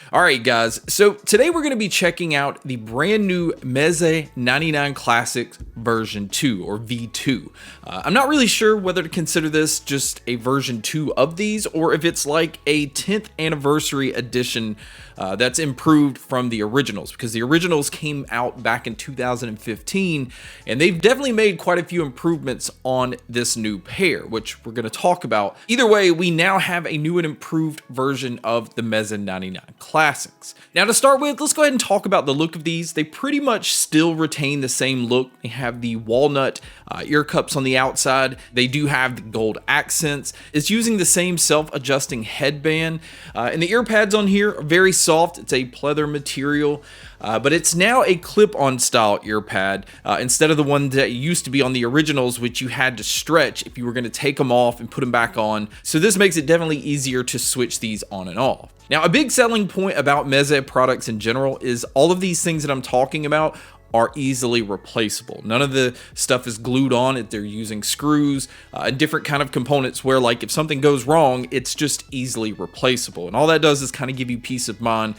All right, guys, so today we're going to be checking out the brand new Meze 99 Classic version 2 or V2. I'm not really sure whether to consider this just a version 2 of these or if it's like a 10th anniversary edition that's improved from the originals, because the originals came out back in 2015 and they've definitely made quite a few improvements on this new pair, which we're going to talk about. Either way, we now have a new and improved version of the Meze 99 Classics. Now, to start with, let's go ahead and talk about the look of these. They pretty much still retain the same look. They have the walnut ear cups on the outside. They do have the gold accents. It's using the same self-adjusting headband, and the ear pads on here are very soft. It's a pleather material, but it's now a clip-on style ear pad instead of the one that used to be on the originals, which you had to stretch if you were going to take them off and put them back on. So this makes it definitely easier to switch these on and off. Now, a big selling point about Meze products in general is all of these things that I'm talking about are easily replaceable. None of the stuff is glued on it. They're using screws and different kind of components where, like, if something goes wrong, it's just easily replaceable. And all that does is kind of give you peace of mind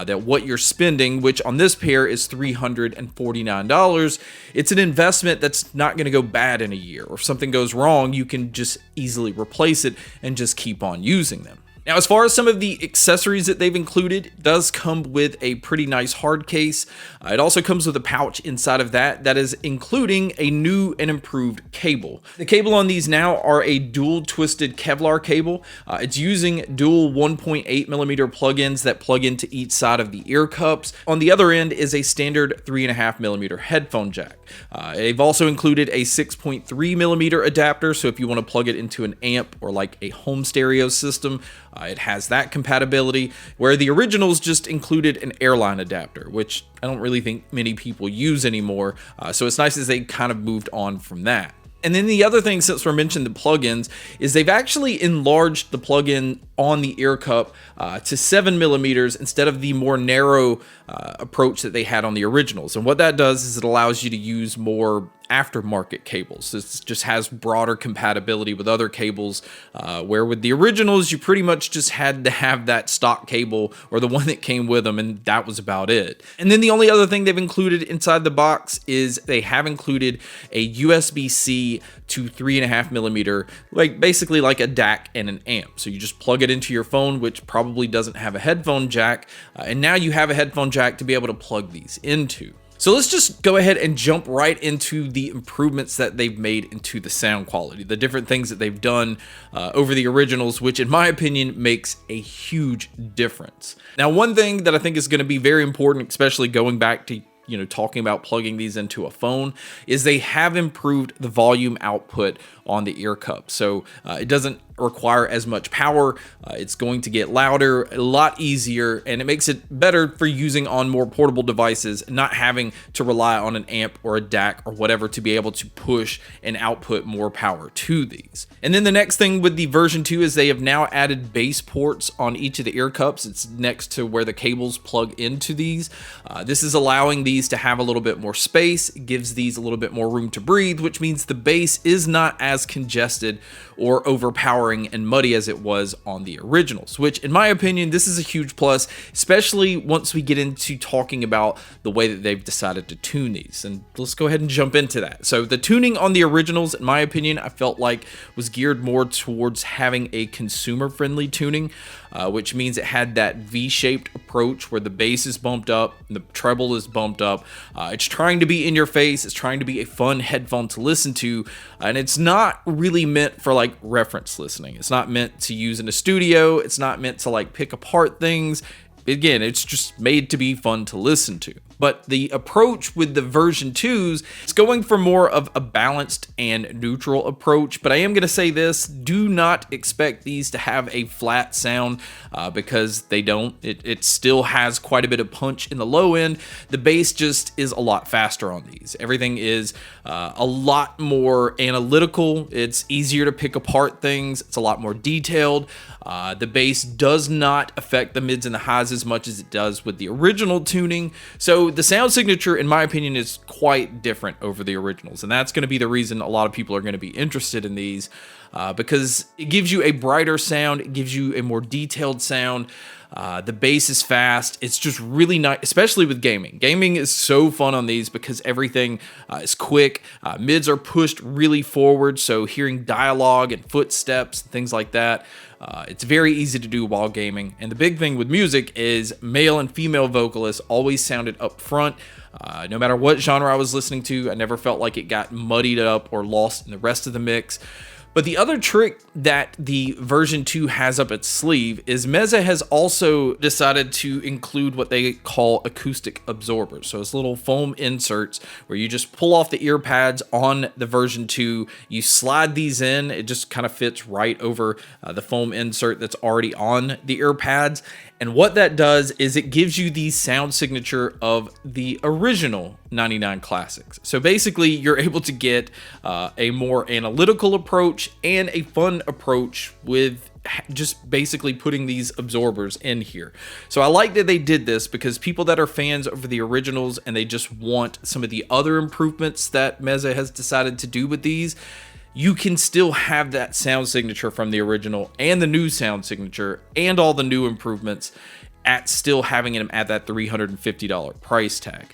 that what you're spending, which on this pair is $349, it's an investment that's not going to go bad in a year. Or if something goes wrong, you can just easily replace it and just keep on using them. Now, as far as some of the accessories that they've included, it does come with a pretty nice hard case. It also comes with a pouch inside of that is including a new and improved cable. The cable on these now are a dual twisted Kevlar cable. It's using dual 1.8 millimeter plug-ins that plug into each side of the ear cups. On the other end is a standard 3.5 millimeter headphone jack. They've also included a 6.3 millimeter adapter, so if you want to plug it into an amp or like a home stereo system, it has that compatibility, where the originals just included an airline adapter, which I don't really think many people use anymore. So it's nice as they kind of moved on from that. And then the other thing, since we're mentioning the plugins, is they've actually enlarged the plug-in on the ear cup to 7 millimeters instead of the more narrow approach that they had on the originals. And what that does is it allows you to use more aftermarket cables. This just has broader compatibility with other cables, where with the originals, you pretty much just had to have that stock cable or the one that came with them, and that was about it. And then the only other thing they've included inside the box is they have included a USB-C to 3.5 millimeter, like basically like a DAC and an amp. So you just plug it into your phone, which probably doesn't have a headphone jack, and now you have a headphone jack to be able to plug these into. So let's just go ahead and jump right into the improvements that they've made into the sound quality, the different things that they've done over the originals, which in my opinion makes a huge difference. Now, one thing that I think is going to be very important, especially going back to talking about plugging these into a phone, is they have improved the volume output on the ear cup. So it doesn't require as much power. It's going to get louder, a lot easier, and it makes it better for using on more portable devices, not having to rely on an amp or a DAC or whatever to be able to push and output more power to these. And then the next thing with the version 2 is they have now added bass ports on each of the ear cups. It's next to where the cables plug into these. This is allowing these to have a little bit more space. It gives these a little bit more room to breathe, which means the bass is not as congested or overpowering and muddy as it was on the originals, which in my opinion, this is a huge plus, especially once we get into talking about the way that they've decided to tune these. And let's go ahead and jump into that. So the tuning on the originals, in my opinion, I felt like was geared more towards having a consumer-friendly tuning, which means it had that V-shaped approach where the bass is bumped up and the treble is bumped up. It's trying to be in your face. It's trying to be a fun headphone to listen to, and it's not really meant for like reference listening. It's not meant to use in a studio. It's not meant to like pick apart things. Again, it's just made to be fun to listen to. But the approach with the version 2s is going for more of a balanced and neutral approach. But I am going to say this, do not expect these to have a flat sound because they don't. It still has quite a bit of punch in the low end. The bass just is a lot faster on these. Everything is a lot more analytical. It's easier to pick apart things. It's a lot more detailed. The bass does not affect the mids and the highs has as much as it does with the original tuning. So the sound signature, in my opinion, is quite different over the originals. And that's going to be the reason a lot of people are going to be interested in these, because it gives you a brighter sound. It gives you a more detailed sound. The bass is fast. It's just really nice, especially with gaming. Gaming is so fun on these because everything is quick. Mids are pushed really forward, so hearing dialogue and footsteps and things like that, it's very easy to do while gaming. And the big thing with music is male and female vocalists always sounded up front. No matter what genre I was listening to, I never felt like it got muddied up or lost in the rest of the mix. But the other trick that the version 2 has up its sleeve is Meze has also decided to include what they call acoustic absorbers. So it's little foam inserts where you just pull off the ear pads on the version 2, you slide these in, it just kind of fits right over the foam insert that's already on the ear pads. And what that does is it gives you the sound signature of the original 99 Classics. So basically, you're able to get a more analytical approach and a fun approach with just basically putting these absorbers in here. So I like that they did this because people that are fans of the originals and they just want some of the other improvements that Meze has decided to do with these, you can still have that sound signature from the original and the new sound signature and all the new improvements at still having them at that $350 price tag.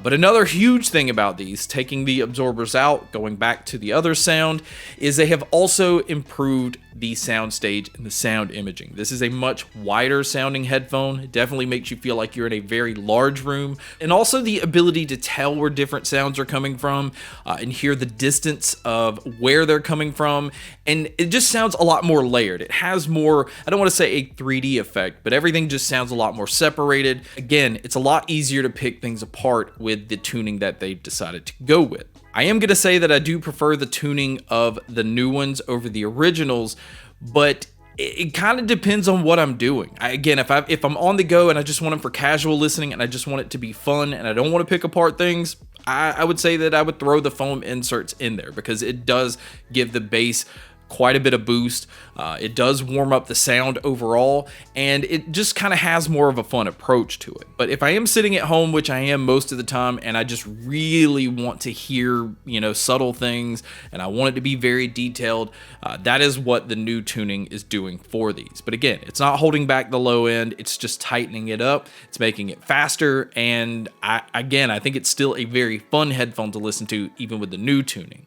But another huge thing about these, taking the absorbers out, going back to the other sound, is they have also improved the sound stage and the sound imaging. This is a much wider sounding headphone. It definitely makes you feel like you're in a very large room, and also the ability to tell where different sounds are coming from and hear the distance of where they're coming from. And it just sounds a lot more layered. It has more, I don't want to say a 3D effect, but everything just sounds a lot more separated. Again, it's a lot easier to pick things apart with the tuning that they decided to go with. I am going to say that I do prefer the tuning of the new ones over the originals, but it kind of depends on what I'm doing. Again, if I'm on the go and I just want them for casual listening and I just want it to be fun and I don't want to pick apart things, I would say that I would throw the foam inserts in there because it does give the bass quite a bit of boost. It does warm up the sound overall, and it just kind of has more of a fun approach to it. But if I am sitting at home, which I am most of the time, and I just really want to hear, subtle things, and I want it to be very detailed, that is what the new tuning is doing for these. But again, it's not holding back the low end, it's just tightening it up, it's making it faster, and I think it's still a very fun headphone to listen to, even with the new tuning.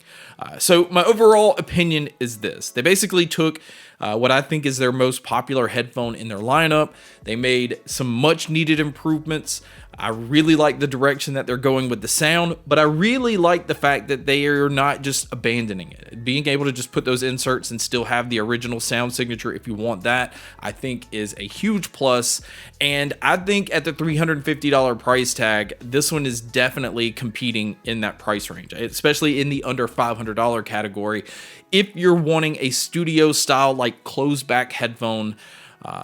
So my overall opinion is this. They basically took what I think is their most popular headphone in their lineup. They made some much needed improvements. I really like the direction that they're going with the sound, but I really like the fact that they are not just abandoning it. Being able to just put those inserts and still have the original sound signature if you want that, I think is a huge plus. And I think at the $350 price tag, this one is definitely competing in that price range, especially in the under $500 category. If you're wanting a studio style, like closed back headphone,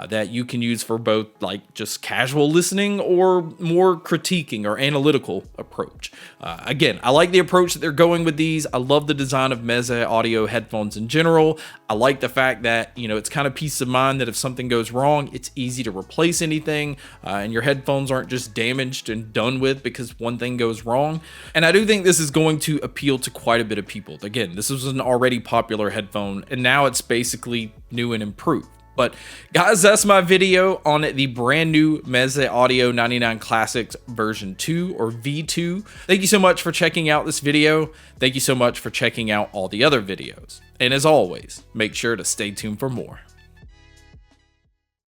that you can use for both like just casual listening or more critiquing or analytical approach. Again, I like the approach that they're going with these. I love the design of Meze audio headphones in general. I like the fact that, it's kind of peace of mind that if something goes wrong, it's easy to replace anything and your headphones aren't just damaged and done with because one thing goes wrong. And I do think this is going to appeal to quite a bit of people. Again, this was an already popular headphone and now it's basically new and improved. But guys, that's my video on the brand new Meze Audio 99 Classics version 2 or V2. Thank you so much for checking out this video. Thank you so much for checking out all the other videos. And as always, make sure to stay tuned for more.